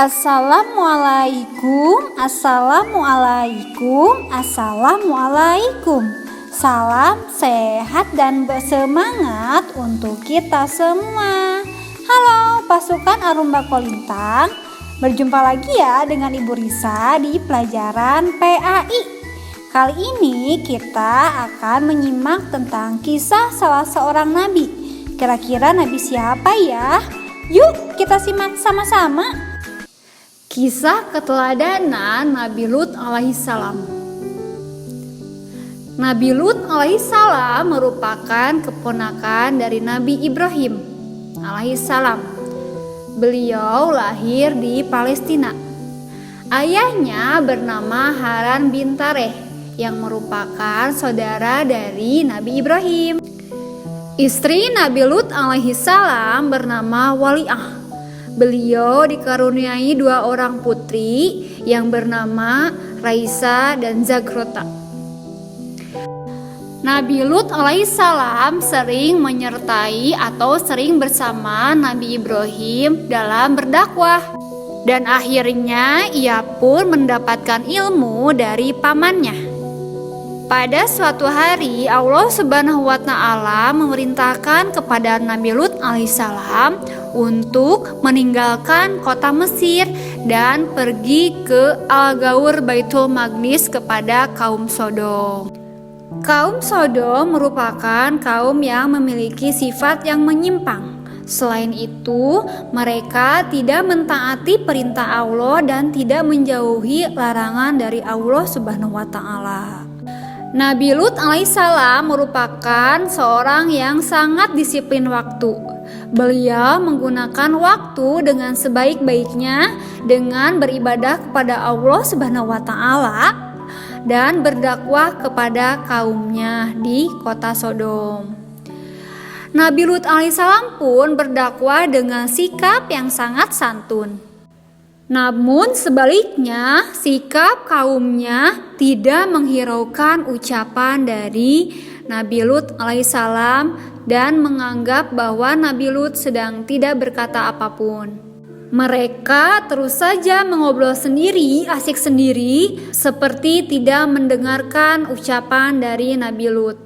Assalamualaikum, assalamualaikum, assalamualaikum. Salam sehat dan bersemangat untuk kita semua. Halo pasukan Arumba Kolintang, berjumpa lagi ya dengan Ibu Risa di pelajaran PAI. Kali ini kita akan menyimak tentang kisah salah seorang nabi. Kira-kira nabi siapa ya? Yuk kita simak sama-sama. Kisah keteladanan Nabi Lut alaihissalam. Nabi Lut alaihissalam merupakan keponakan dari Nabi Ibrahim alaihissalam. Beliau lahir di Palestina. Ayahnya bernama Haran bin Tareh yang merupakan saudara dari Nabi Ibrahim. Istri Nabi Lut alaihissalam bernama Wali'ah. Beliau dikaruniai 2 orang putri yang bernama Raisa dan Zagrota. Nabi Lut alaihissalam sering menyertai atau sering bersama Nabi Ibrahim dalam berdakwah. Dan akhirnya ia pun mendapatkan ilmu dari pamannya. Pada suatu hari Allah Subhanahu wa Ta'ala memerintahkan kepada Nabi Lut alaihissalam untuk meninggalkan kota Mesir dan pergi ke Al-Gaur Baitul Maqdis kepada kaum Sodom. Kaum Sodom merupakan kaum yang memiliki sifat yang menyimpang. Selain itu, mereka tidak mentaati perintah Allah dan tidak menjauhi larangan dari Allah Subhanahu wa Ta'ala. Nabi Lut alaihissalam merupakan seorang yang sangat disiplin waktu. Beliau menggunakan waktu dengan sebaik-baiknya dengan beribadah kepada Allah Subhanahu wa Ta'ala dan berdakwah kepada kaumnya di kota Sodom. Nabi Lut alaihissalam pun berdakwah dengan sikap yang sangat santun. Namun sebaliknya, sikap kaumnya tidak menghiraukan ucapan dari Nabi Lut alaihissalam dan menganggap bahwa Nabi Lut sedang tidak berkata apapun. Mereka terus saja mengobrol sendiri, asik sendiri, seperti tidak mendengarkan ucapan dari Nabi Lut.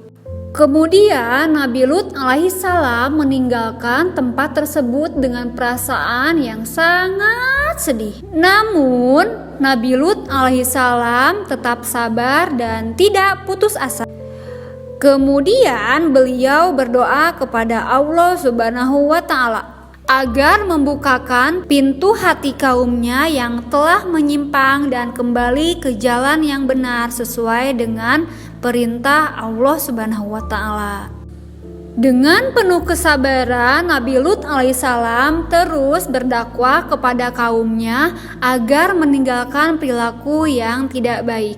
Kemudian Nabi Lut alaihissalam meninggalkan tempat tersebut dengan perasaan yang sangat sedih. Namun Nabi Lut alaihissalam tetap sabar dan tidak putus asa. Kemudian beliau berdoa kepada Allah Subhanahu wa Ta'ala agar membukakan pintu hati kaumnya yang telah menyimpang dan kembali ke jalan yang benar sesuai dengan perintah Allah Subhanahu wa Ta'ala. Dengan penuh kesabaran, Nabi Lut alaihissalam terus berdakwah kepada kaumnya agar meninggalkan perilaku yang tidak baik.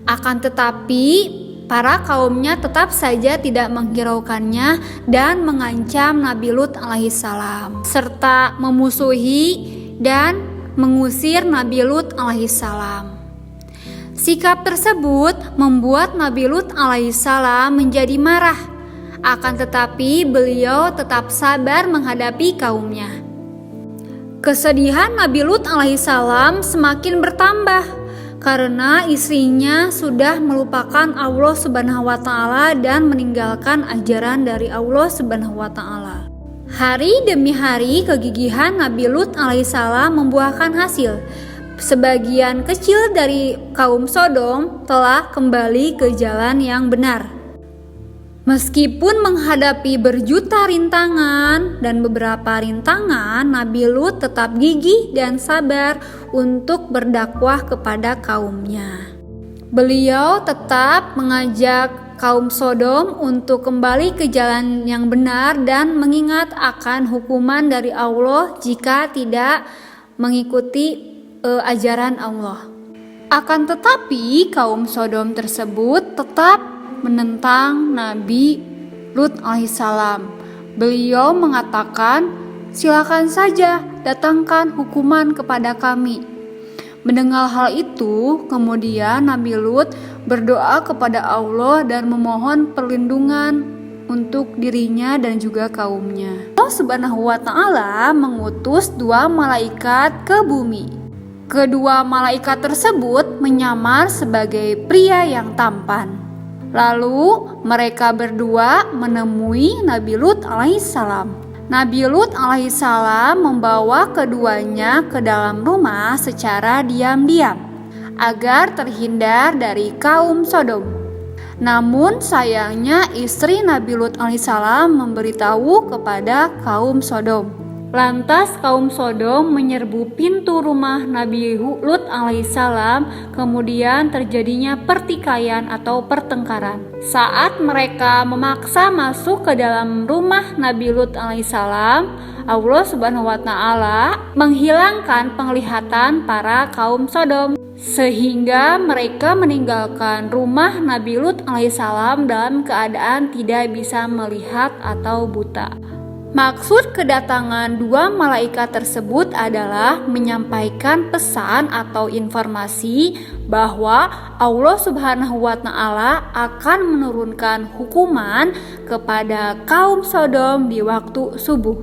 Akan tetapi para kaumnya tetap saja tidak menghiraukannya dan mengancam Nabi Lut alaihissalam serta memusuhi dan mengusir Nabi Lut alaihissalam. Sikap tersebut membuat Nabi Lut alaihissalam menjadi marah. Akan tetapi beliau tetap sabar menghadapi kaumnya. Kesedihan Nabi Lut alaihissalam semakin bertambah karena istrinya sudah melupakan Allah Subhanahu wa Ta'ala dan meninggalkan ajaran dari Allah Subhanahu wa Ta'ala. Hari demi hari kegigihan Nabi Lut alaihissalam membuahkan hasil. Sebagian kecil dari kaum Sodom telah kembali ke jalan yang benar. Meskipun menghadapi berjuta rintangan dan beberapa rintangan, Nabi Lut tetap gigih dan sabar untuk berdakwah kepada kaumnya. Beliau tetap mengajak kaum Sodom untuk kembali ke jalan yang benar dan mengingat akan hukuman dari Allah jika tidak mengikuti ajaran Allah. Akan tetapi kaum Sodom tersebut tetap menentang Nabi Lut alaihissalam. Beliau mengatakan, "Silakan saja datangkan hukuman kepada kami." Mendengar hal itu, kemudian Nabi Lut berdoa kepada Allah dan memohon perlindungan untuk dirinya dan juga kaumnya. Allah Subhanahu wa ta'ala mengutus 2 malaikat ke bumi. Kedua malaikat tersebut menyamar sebagai pria yang tampan. Lalu mereka berdua menemui Nabi Lut alaihissalam. Nabi Lut alaihissalam membawa keduanya ke dalam rumah secara diam-diam agar terhindar dari kaum Sodom. Namun sayangnya istri Nabi Lut alaihissalam memberitahu kepada kaum Sodom. Lantas kaum Sodom menyerbu pintu rumah Nabi Lut alaihissalam, kemudian terjadinya pertikaian atau pertengkaran. Saat mereka memaksa masuk ke dalam rumah Nabi Lut alaihissalam, Allah Subhanahu wa ta'ala menghilangkan penglihatan para kaum Sodom, sehingga mereka meninggalkan rumah Nabi Lut alaihissalam dalam keadaan tidak bisa melihat atau buta. Maksud kedatangan 2 malaikat tersebut adalah menyampaikan pesan atau informasi bahwa Allah Subhanahu wa ta'ala akan menurunkan hukuman kepada kaum Sodom di waktu subuh.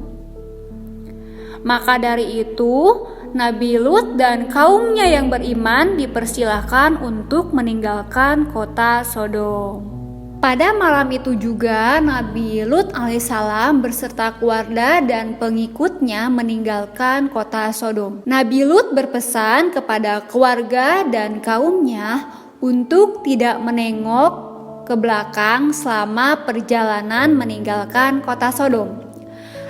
Maka dari itu, Nabi Lut dan kaumnya yang beriman dipersilahkan untuk meninggalkan kota Sodom. Pada malam itu juga Nabi Lut alaihissalam beserta keluarga dan pengikutnya meninggalkan kota Sodom. Nabi Lut berpesan kepada keluarga dan kaumnya untuk tidak menengok ke belakang selama perjalanan meninggalkan kota Sodom.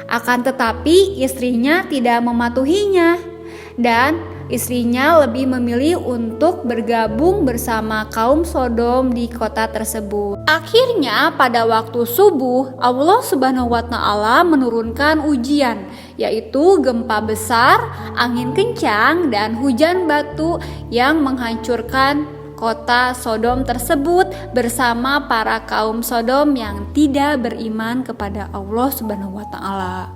Akan tetapi istrinya tidak mematuhinya dan istrinya lebih memilih untuk bergabung bersama kaum Sodom di kota tersebut. Akhirnya pada waktu subuh Allah Subhanahu wa ta'ala menurunkan ujian, yaitu gempa besar, angin kencang, dan hujan batu yang menghancurkan kota Sodom tersebut bersama para kaum Sodom yang tidak beriman kepada Allah Subhanahu wa ta'ala.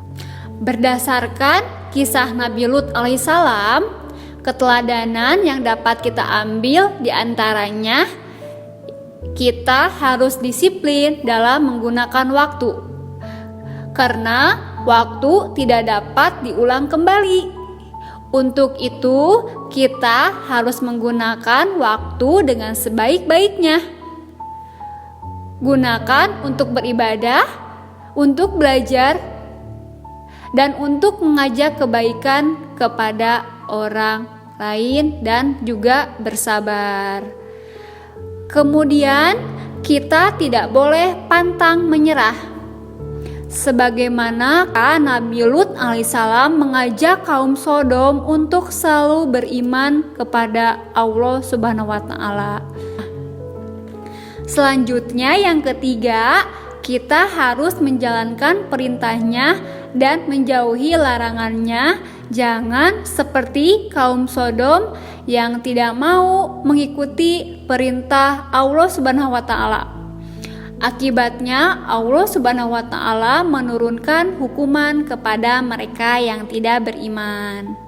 Berdasarkan kisah Nabi Lut alaihissalam, keteladanan yang dapat kita ambil diantaranya, kita harus disiplin dalam menggunakan waktu, karena waktu tidak dapat diulang kembali. Untuk itu, kita harus menggunakan waktu dengan sebaik-baiknya. Gunakan untuk beribadah, untuk belajar, dan untuk mengajak kebaikan kepada orang lain dan juga bersabar. Kemudian kita tidak boleh pantang menyerah. Sebagaimana Nabi Lut alaihissalam mengajak kaum Sodom untuk selalu beriman kepada Allah Subhanahu wa ta'ala. Selanjutnya yang ketiga, kita harus menjalankan perintahnya dan menjauhi larangannya. Jangan seperti kaum Sodom yang tidak mau mengikuti perintah Allah Subhanahu wa ta'ala. Akibatnya Allah Subhanahu wa ta'ala menurunkan hukuman kepada mereka yang tidak beriman.